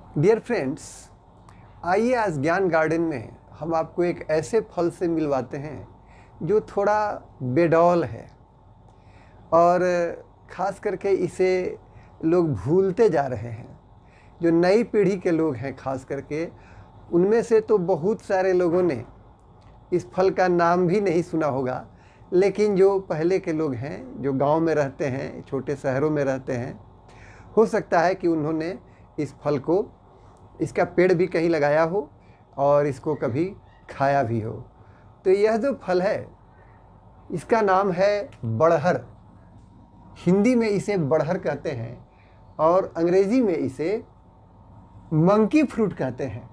Dear friends, आइए आज ज्ञान गार्डन में हम आपको एक ऐसे फल से मिलवाते हैं जो थोड़ा बेडौल है और ख़ास करके इसे लोग भूलते जा रहे हैं। जो नई पीढ़ी के लोग हैं ख़ास करके, उनमें से तो बहुत सारे लोगों ने इस फल का नाम भी नहीं सुना होगा, लेकिन जो पहले के लोग हैं, जो गांव में रहते हैं, छोटे शहरों में रहते हैं, हो सकता है कि उन्होंने इस फल को, इसका पेड़ भी कहीं लगाया हो और इसको कभी खाया भी हो। तो यह जो फल है, इसका नाम है बड़हर। हिंदी में इसे बड़हर कहते हैं और अंग्रेज़ी में इसे मंकी फ्रूट कहते हैं।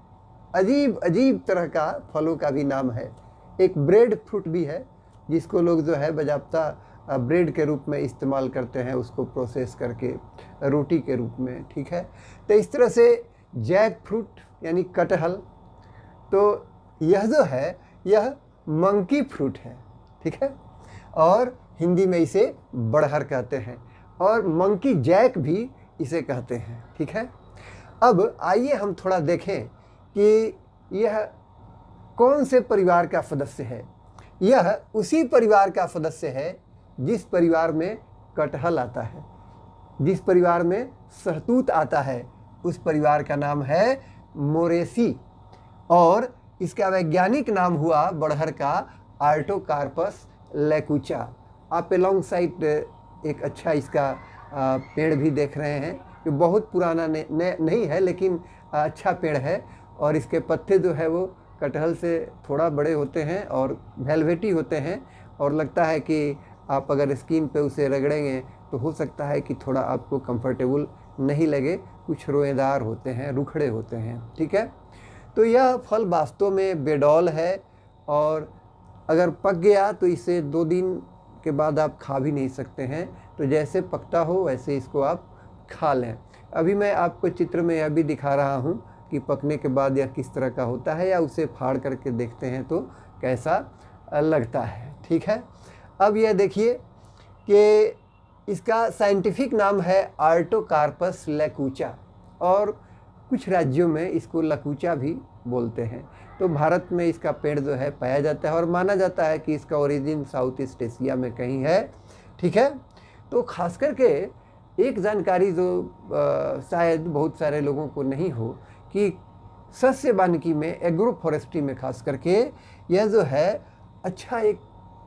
अजीब अजीब तरह का फलों का भी नाम है। एक ब्रेड फ्रूट भी है जिसको लोग जो है बाज़ाब्ता ब्रेड के रूप में इस्तेमाल करते हैं, उसको प्रोसेस करके रोटी के रूप में। ठीक है, तो इस तरह से जैक फ्रूट यानी कटहल, तो यह जो है यह मंकी फ्रूट है। ठीक है, और हिंदी में इसे बड़हर कहते हैं और मंकी जैक भी इसे कहते हैं। ठीक है, अब आइए हम थोड़ा देखें कि यह कौन से परिवार का सदस्य है। यह उसी परिवार का सदस्य है जिस परिवार में कटहल आता है, जिस परिवार में सहतूत आता है, उस परिवार का नाम है मोरेसी और इसका वैज्ञानिक नाम हुआ बड़हर का आर्टोकार्पस लैकुचा। आप एलोंग साइड एक अच्छा इसका पेड़ भी देख रहे हैं जो बहुत पुराना नहीं है, लेकिन अच्छा पेड़ है और इसके पत्ते जो है वो कटहल से थोड़ा बड़े होते हैं और वेलवेटी होते हैं और लगता है कि आप अगर स्किन पे उसे रगड़ेंगे तो हो सकता है कि थोड़ा आपको कंफर्टेबल नहीं लगे, कुछ रोएदार होते हैं, रुखड़े होते हैं। ठीक है, तो यह फल वास्तव में बेडौल है और अगर पक गया तो इसे 2 दिन के बाद आप खा भी नहीं सकते हैं। तो जैसे पकता हो वैसे इसको आप खा लें। अभी मैं आपको चित्र में यह भी दिखा रहा हूँ कि पकने के बाद यह किस तरह का होता है, या उसे फाड़ करके देखते हैं तो कैसा लगता है। ठीक है, अब यह देखिए कि इसका साइंटिफिक नाम है आर्टोकार्पस लैकुचा और कुछ राज्यों में इसको लकुचा भी बोलते हैं। तो भारत में इसका पेड़ जो है पाया जाता है और माना जाता है कि इसका ओरिजिन साउथ ईस्ट एशिया में कहीं है। ठीक है, तो खास करके एक जानकारी जो शायद बहुत सारे लोगों को नहीं हो कि सस्य वानिकी में, एग्रो फॉरेस्ट्री में खास करके यह जो है अच्छा एक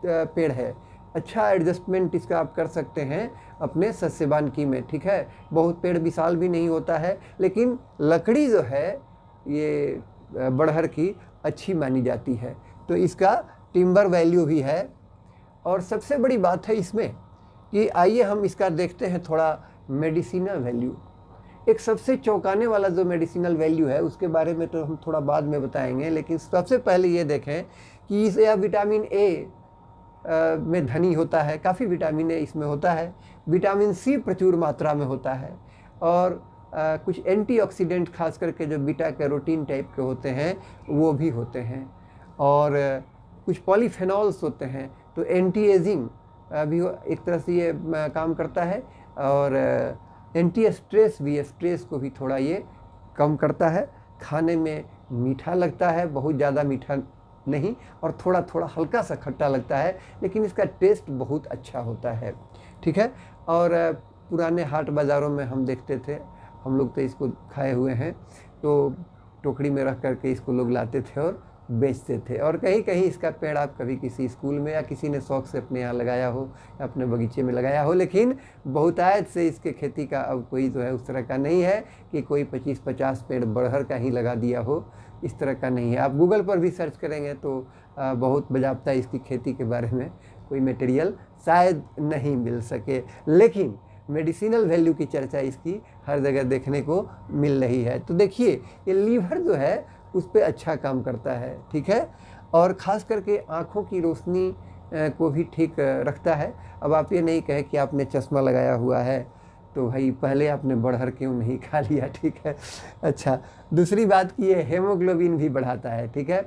पेड़ है। अच्छा एडजस्टमेंट इसका आप कर सकते हैं अपने सस्य वानिकी में। ठीक है, बहुत पेड़ विशाल भी नहीं होता है, लेकिन लकड़ी जो है ये बड़हर की अच्छी मानी जाती है, तो इसका टिम्बर वैल्यू भी है। और सबसे बड़ी बात है इसमें कि आइए हम इसका देखते हैं थोड़ा मेडिसिनल वैल्यू। एक सबसे चौंकाने वाला जो मेडिसिनल वैल्यू है उसके बारे में तो हम थोड़ा बाद में बताएंगे, लेकिन सबसे पहले ये देखें कि इसे विटामिन ए में धनी होता है। काफ़ी विटामिन ए इसमें होता है। विटामिन सी प्रचुर मात्रा में होता है और कुछ एंटीऑक्सीडेंट खास करके जो बीटा कैरोटीन टाइप के होते हैं वो भी होते हैं और कुछ पॉलीफेनॉल्स होते हैं। तो एंटी एजिंग भी एक तरह से ये काम करता है और एंटी स्ट्रेस भी, स्ट्रेस को भी थोड़ा ये कम करता है। खाने में मीठा लगता है, बहुत ज़्यादा मीठा नहीं और थोड़ा थोड़ा हल्का सा खट्टा लगता है, लेकिन इसका टेस्ट बहुत अच्छा होता है। ठीक है, और पुराने हाट बाज़ारों में हम देखते थे, हम लोग तो इसको खाए हुए हैं, तो टोकरी में रख करके इसको लोग लाते थे और बेचते थे। और कहीं कहीं इसका पेड़ आप कभी किसी स्कूल में या किसी ने शौक़ से अपने यहाँ लगाया हो या अपने बगीचे में लगाया हो, लेकिन बहुतायत से इसके खेती का अब कोई जो है उस तरह का नहीं है कि कोई 25-50 पेड़ बड़हर का ही लगा दिया हो, इस तरह का नहीं है। आप गूगल पर भी सर्च करेंगे तो बहुत बाज़ाब्ता इसकी खेती के बारे में कोई मटेरियल शायद नहीं मिल सके, लेकिन मेडिसिनल वैल्यू की चर्चा इसकी हर जगह देखने को मिल रही है। तो देखिए ये लीवर जो है उस पर अच्छा काम करता है। ठीक है, और ख़ास करके आँखों की रोशनी को भी ठीक रखता है। अब आप ये नहीं कहें कि आपने चश्मा लगाया हुआ है तो भाई पहले आपने बड़हर क्यों नहीं खा लिया। ठीक है, अच्छा, दूसरी बात कि ये हेमोग्लोबिन भी बढ़ाता है। ठीक है,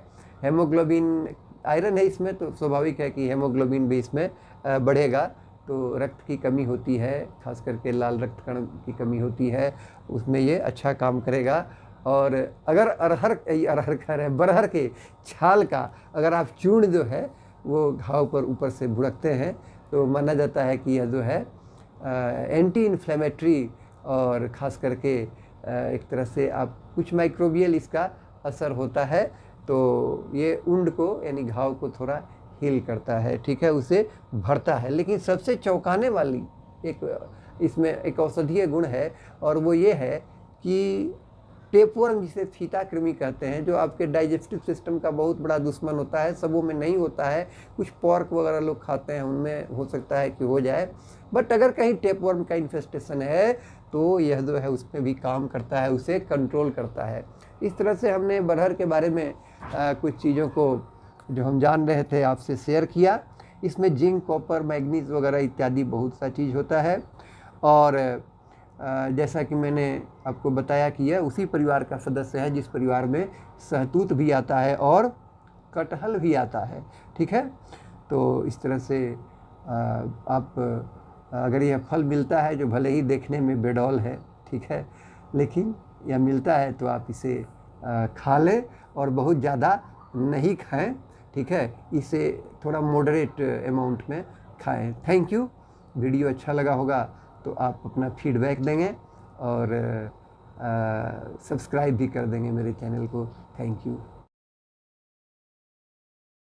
हेमोग्लोबिन आयरन है इसमें, तो स्वाभाविक है कि हेमोग्लोबिन भी इसमें बढ़ेगा। तो रक्त की कमी होती है, खास करके लाल रक्त कण की कमी होती है, उसमें ये अच्छा काम करेगा। और अगर अरहर कह रहे हैं, बरहर के छाल का अगर आप चूर्ण जो है वो घाव पर ऊपर से बुड़कते हैं तो माना जाता है कि यह जो है एंटी इन्फ्लेमेटरी और ख़ास करके एक तरह से आप कुछ माइक्रोबियल इसका असर होता है, तो ये उंड को यानी घाव को थोड़ा हील करता है, ठीक है, उसे भरता है। लेकिन सबसे चौंकाने वाली इसमें एक औषधीय गुण है और वो ये है कि टेपवर्म, जिसे फीता कृमि कहते हैं, जो आपके डाइजेस्टिव सिस्टम का बहुत बड़ा दुश्मन होता है, सबों में नहीं होता है, कुछ पॉर्क वगैरह लोग खाते हैं उनमें हो सकता है कि हो जाए, बट अगर कहीं टेपवर्म का इन्फेस्टेशन है तो यह जो है उसमें भी काम करता है, उसे कंट्रोल करता है। इस तरह से हमने बरहर के बारे में कुछ चीज़ों को जो हम जान रहे थे आपसे शेयर किया। इसमें जिंक, कॉपर, मैग्नीज वगैरह इत्यादि बहुत सा चीज़ होता है और जैसा कि मैंने आपको बताया कि यह उसी परिवार का सदस्य है जिस परिवार में सहतूत भी आता है और कटहल भी आता है, ठीक है। तो इस तरह से आप अगर यह फल मिलता है जो भले ही देखने में बेडौल है, ठीक है, लेकिन यह मिलता है तो आप इसे खा लें और बहुत ज़्यादा नहीं खाएं, ठीक है, इसे थोड़ा मॉडरेट अमाउंट में खाएं। Thank you. वीडियो अच्छा लगा होगा तो आप अपना फीडबैक देंगे और सब्सक्राइब भी कर देंगे मेरे चैनल को। Thank you.